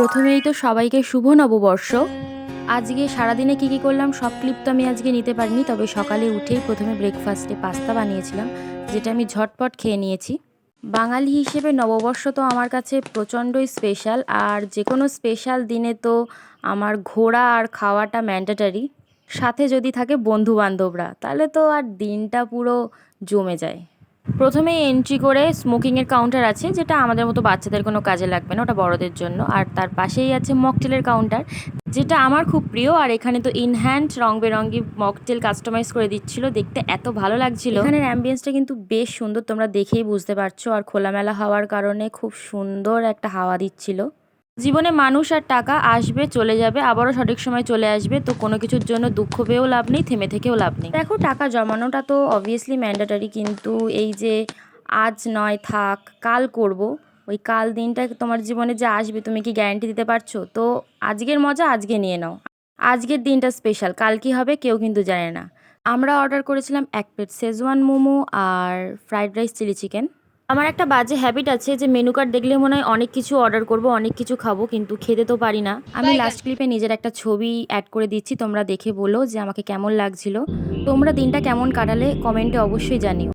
প্রথমেই তো সবাইকে শুভ নববর্ষ। আজকে সারাদিনে কী করলাম সব ক্লিপ তো আমি আজকে নিতে পারিনি, তবে সকালে উঠেই প্রথমে ব্রেকফাস্টে পাস্তা বানিয়েছিলাম, যেটা আমি ঝটপট খেয়ে নিয়েছি। বাঙালি হিসেবে নববর্ষ তো আমার কাছে প্রচণ্ডই স্পেশাল, আর যে কোনো স্পেশাল দিনে তো আমার ঘোরা আর খাওয়াটা ম্যান্ডেটারি। সাথে যদি থাকে বন্ধুবান্ধবরা, তাহলে তো আর দিনটা পুরো জমে যায়। প্রথমেই এন্ট্রি করে স্মোকিংয়ের কাউন্টার আছে, যেটা আমাদের মতো বাচ্চাদের কোনো কাজে লাগবে না, ওটা বড়দের জন্য। আর তার পাশেই আছে মকটেলের কাউন্টার, যেটা আমার খুব প্রিয়। আর এখানে তো ইন হ্যান্ড রং বেরঙি মকটেল কাস্টমাইজ করে দিচ্ছিল, দেখতে এত ভালো লাগছিল। এখানের অ্যাম্বিয়েন্সটা কিন্তু বেশ সুন্দর, তোমরা দেখেই বুঝতে পারছো। আর খোলামেলা হওয়ার কারণে খুব সুন্দর একটা হাওয়া দিচ্ছিল। জীবনে মানুষ আর টাকা আসবে চলে যাবে, আবারও সঠিক সময় চলে আসবে, তো কোনো কিছুর জন্য দুঃখ পেয়েও লাভ নেই, থেমে থেকেও লাভ নেই। দেখো, টাকা জমানোটা তো অবভিয়াসলি ম্যান্ডেটারি, কিন্তু এই যে আজ নয় থাক কাল করব, ওই কাল দিনটা তোমার জীবনে যে আসবে তুমি কি গ্যারান্টি দিতে পারছো? তো আজকের মজা আজকে নিয়ে নাও, আজকের দিনটা স্পেশাল, কাল কি হবে কেউ কিন্তু জানে না। আমরা অর্ডার করেছিলাম 1 প্লেট শেজওয়ান মোমো আর ফ্রাইড রাইস চিলি চিকেন। আমার একটা বাজে হ্যাবিট আছে যে মেনু কার্ড দেখলে মনে হয় অনেক কিছু অর্ডার করব, অনেক কিছু খাবো, কিন্তু খেতে তো পারি না। আমি লাস্ট ক্লিপে নিজের একটা ছবি অ্যাড করে দিচ্ছি, তোমরা দেখে বলো যে আমাকে কেমন লাগছিল। তোমরা দিনটা কেমন কাটালে কমেন্টে অবশ্যই জানিও।